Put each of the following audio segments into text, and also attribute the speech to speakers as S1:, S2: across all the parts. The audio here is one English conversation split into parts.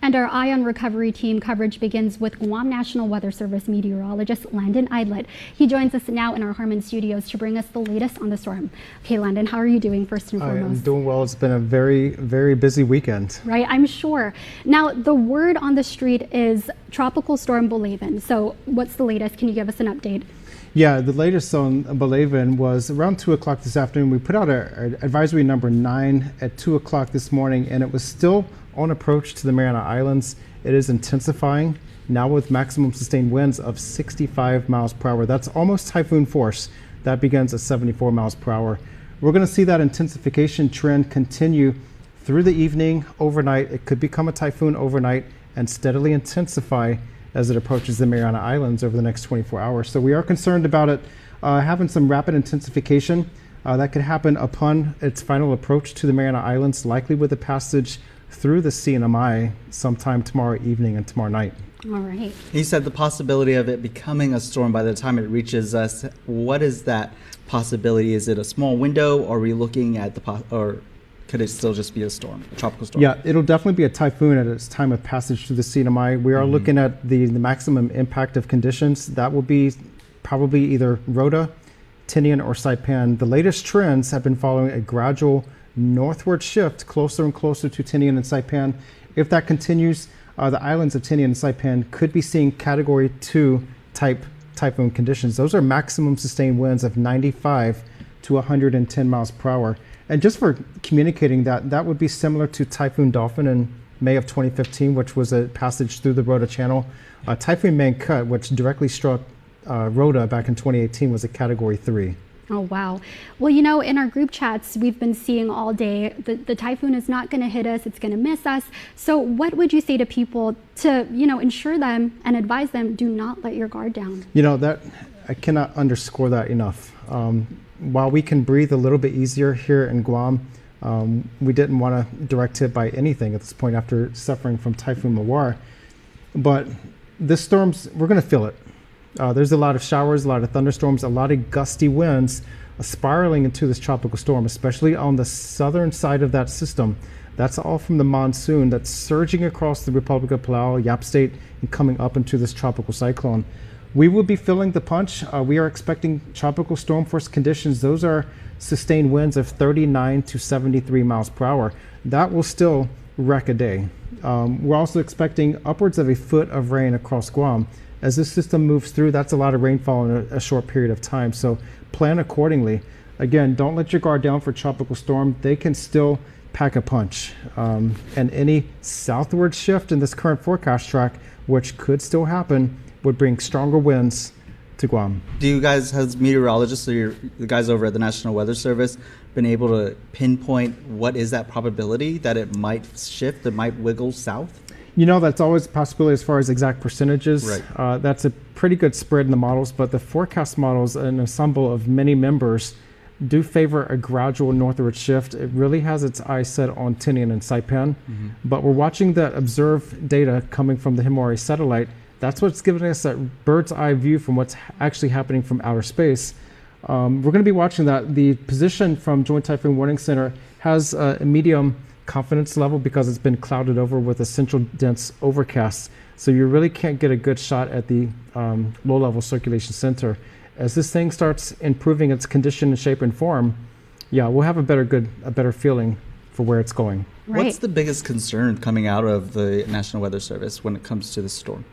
S1: And our Eye on Recovery team coverage begins with Guam National Weather Service meteorologist Landon Aydlett. He joins us now in our Harmon studios to bring us the latest on the storm. Okay, Landon, how are you doing first and foremost?
S2: I'm doing well. It's been a very, very busy weekend.
S1: Right, I'm sure. Now, the word on the street is Tropical Storm Bolaven. So what's the latest? Can you give us an update?
S2: Yeah, the latest on Bolaven was around 2 o'clock this afternoon. We put out our advisory number 9 at 2 o'clock this morning, and it was still on approach to the Mariana Islands. It is intensifying now with maximum sustained winds of 65 miles per hour. That's almost typhoon force. That begins at 74 miles per hour. We're going to see that intensification trend continue through the evening, overnight. It could become a typhoon overnight and steadily intensify as it approaches the Mariana Islands over the next 24 hours. So we are concerned about it having some rapid intensification that could happen upon its final approach to the Mariana Islands, likely with a passage through the CNMI sometime tomorrow evening and tomorrow night.
S1: All right.
S3: You said the possibility of it becoming a storm by the time it reaches us. What is that possibility? Is it a small window, or are we looking at or could it still just be a storm, a tropical storm?
S2: Yeah, it'll definitely be a typhoon at its time of passage through the CNMI. We are looking at the maximum impact of conditions. That will be probably either Rota, Tinian, or Saipan. The latest trends have been following a gradual northward shift closer and closer to Tinian and Saipan. If that continues, the islands of Tinian and Saipan could be seeing Category 2 type typhoon conditions. Those are maximum sustained winds of 95 to 110 miles per hour. And just for communicating that would be similar to Typhoon Dolphin in May of 2015, which was a passage through the Rota Channel. Typhoon Mangkhut, which directly struck Rota back in 2018, was a Category 3.
S1: Oh, wow. Well, you know, in our group chats, we've been seeing all day the typhoon is not going to hit us. It's going to miss us. So what would you say to people to, ensure them and advise them, do not let your guard down?
S2: That I cannot underscore that enough. While we can breathe a little bit easier here in Guam, we didn't want to direct hit by anything at this point after suffering from Typhoon Mawar. But this storm's, we're going to feel it. There's a lot of showers, a lot of thunderstorms, a lot of gusty winds spiraling into this tropical storm, especially on the southern side of that system. That's all from the monsoon that's surging across the Republic of Palau, Yap State, and coming up into this tropical cyclone. We will be feeling the punch. We are expecting tropical storm force conditions. Those are sustained winds of 39 to 73 miles per hour. That will still wreck a day. We're also expecting upwards of a foot of rain across Guam. As this system moves through, that's a lot of rainfall in a short period of time. So plan accordingly. Again, don't let your guard down for tropical storm. They can still pack a punch. And any southward shift in this current forecast track, which could still happen, would bring stronger winds to Guam.
S3: Do you guys, as meteorologists, or the guys over at the National Weather Service, been able to pinpoint what is that probability that it might shift, it might wiggle south?
S2: That's always a possibility as far as exact percentages.
S3: Right.
S2: That's a pretty good spread in the models, but the forecast models, an ensemble of many members, do favor a gradual northward shift. It really has its eyes set on Tinian and Saipan, but we're watching that observed data coming from the Himawari satellite. That's what's giving us that bird's eye view from what's actually happening from outer space. We're going to be watching that. The position from Joint Typhoon Warning Center has a medium confidence level because it's been clouded over with a central dense overcast. So you really can't get a good shot at the low-level circulation center. As this thing starts improving its condition and shape and form, we'll have a better feeling for where it's going.
S1: Right.
S3: What's the biggest concern coming out of the National Weather Service when it comes to this storm?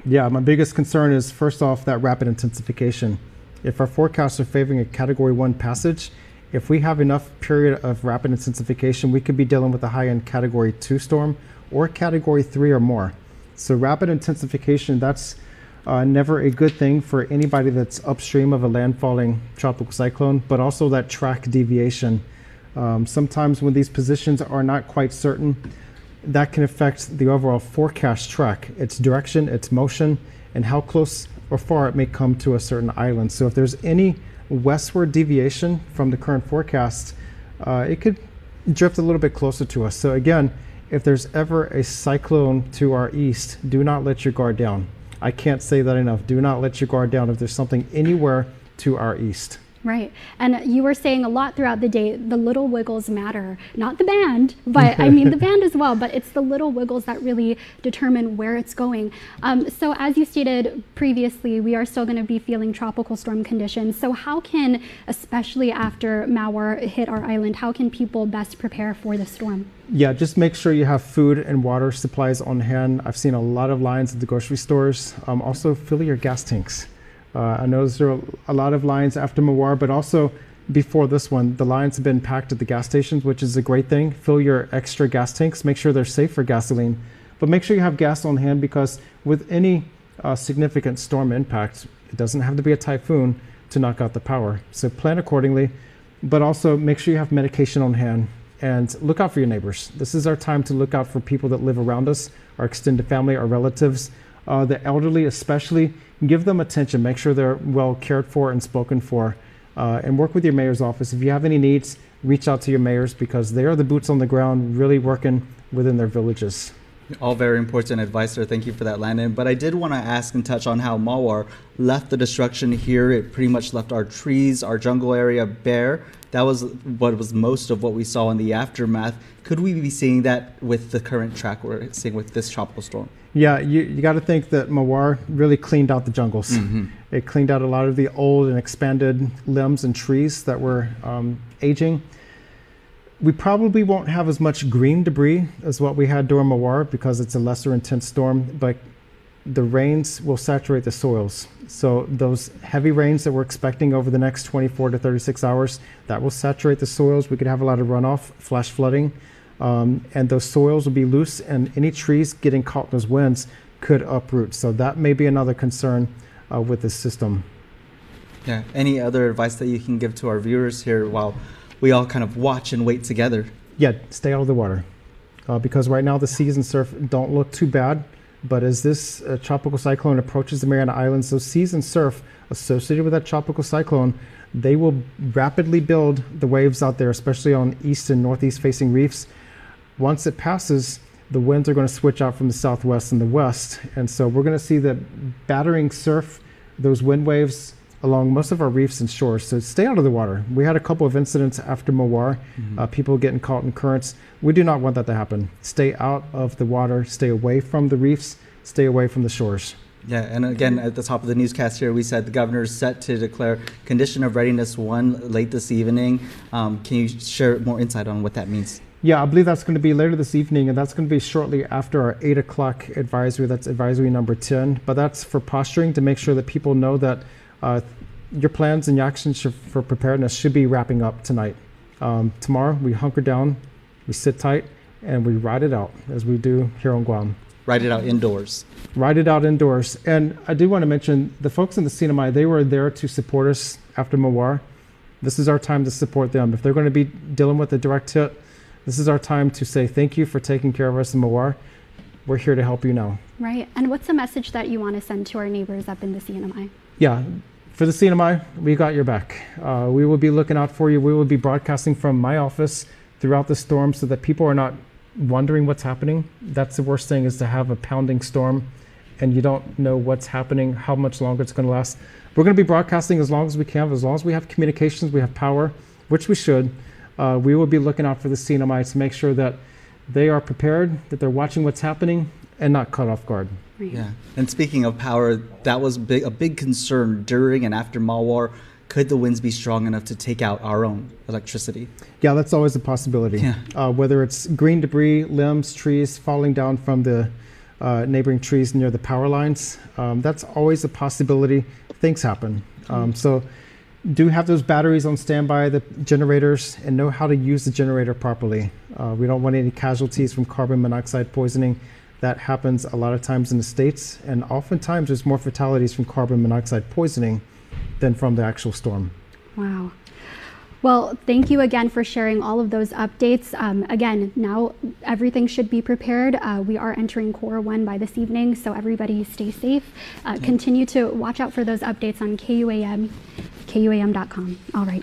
S2: Yeah, my biggest concern is, first off, that rapid intensification. If our forecasts are favoring a Category 1 passage, if we have enough period of rapid intensification, we could be dealing with a high-end Category 2 storm or Category 3 or more. So rapid intensification, that's never a good thing for anybody that's upstream of a landfalling tropical cyclone, but also that track deviation. Sometimes when these positions are not quite certain, that can affect the overall forecast track, its direction, its motion, and how close or far it may come to a certain island. So if there's any westward deviation from the current forecast, it could drift a little bit closer to us. So again, if there's ever a cyclone to our east, do not let your guard down. I can't say that enough. Do not let your guard down if there's something anywhere to our east.
S1: Right. And you were saying a lot throughout the day, the little wiggles matter. Not the band, but I mean the band as well, but it's the little wiggles that really determine where it's going. So as you stated previously, we are still going to be feeling tropical storm conditions. So how can, especially after Mawar hit our island, how can people best prepare for the storm?
S2: Yeah, just make sure you have food and water supplies on hand. I've seen a lot of lines at the grocery stores. Also, fill your gas tanks. I know there are a lot of lines after Mawar, but also before this one, the lines have been packed at the gas stations, which is a great thing. Fill your extra gas tanks. Make sure they're safe for gasoline. But make sure you have gas on hand, because with any significant storm impact, it doesn't have to be a typhoon to knock out the power. So plan accordingly, but also make sure you have medication on hand. And look out for your neighbors. This is our time to look out for people that live around us, our extended family, our relatives, the elderly especially. Give them attention. Make sure they're well cared for and spoken for. And work with your mayor's office. If you have any needs, reach out to your mayors, because they are the boots on the ground really working within their villages.
S3: All very important advice there. Thank you for that, Landon. But I did want to ask and touch on how Mawar left the destruction here. It pretty much left our trees, our jungle area bare. That was what was most of what we saw in the aftermath. Could we be seeing that with the current track we're seeing with this tropical storm?
S2: Yeah, you got to think that Mawar really cleaned out the jungles. Mm-hmm. It cleaned out a lot of the old and expanded limbs and trees that were aging. We probably won't have as much green debris as what we had during Mawar, because it's a lesser intense storm, but the rains will saturate the soils. So those heavy rains that we're expecting over the next 24 to 36 hours, that will saturate the soils. We could have a lot of runoff, flash flooding, and those soils will be loose, and any trees getting caught in those winds could uproot. So that may be another concern with this system.
S3: Yeah. Any other advice that you can give to our viewers here while we all kind of watch and wait together?
S2: Yeah, stay out of the water, because right now the seas and surf don't look too bad. But as this tropical cyclone approaches the Mariana Islands, those seas and surf associated with that tropical cyclone, they will rapidly build the waves out there, especially on east and northeast facing reefs. Once it passes, the winds are going to switch out from the southwest and the west. And so we're going to see the battering surf, those wind waves along most of our reefs and shores. So stay out of the water. We had a couple of incidents after Mawar, people getting caught in currents. We do not want that to happen. Stay out of the water, stay away from the reefs, stay away from the shores.
S3: Yeah, and again, at the top of the newscast here, we said the governor is set to declare condition of readiness 1 late this evening. Can you share more insight on what that means?
S2: Yeah, I believe that's going to be later this evening, and that's going to be shortly after our 8 o'clock advisory. That's advisory number 10. But that's for posturing, to make sure that people know that your plans and your actions for preparedness should be wrapping up tonight. Tomorrow, we hunker down, we sit tight, and we ride it out, as we do here on Guam.
S3: Ride it out indoors.
S2: Ride it out indoors. And I do want to mention the folks in the CNMI, they were there to support us after Mawar. This is our time to support them. If they're going to be dealing with a direct hit, this is our time to say thank you for taking care of us in Mawar. We're here to help you now.
S1: Right. And what's the message that you want to send to our neighbors up in the CNMI?
S2: Yeah, for the CNMI, we got your back. We will be looking out for you. We will be broadcasting from my office throughout the storm, so that people are not wondering what's happening. That's the worst thing, is to have a pounding storm and you don't know what's happening, how much longer it's going to last. We're going to be broadcasting as long as we can, as long as we have communications, we have power, which we should. We will be looking out for the CNMI to make sure that they are prepared, that they're watching what's happening and not caught off guard.
S1: Right.
S3: Yeah. And speaking of power, that was a big concern during and after Mawar. Could the winds be strong enough to take out our own electricity? Yeah,
S2: that's always a possibility. Yeah. Whether it's green debris, limbs, trees falling down from the neighboring trees near the power lines, that's always a possibility. Things happen. So do have those batteries on standby, the generators, and know how to use the generator properly. We don't want any casualties from carbon monoxide poisoning. That happens a lot of times in the States, and oftentimes there's more fatalities from carbon monoxide poisoning than from the actual storm.
S1: Wow. Well, thank you again for sharing all of those updates. Again, now everything should be prepared. We are entering Core 1 by this evening, so everybody stay safe. Continue to watch out for those updates on KUAM, KUAM.com. All right.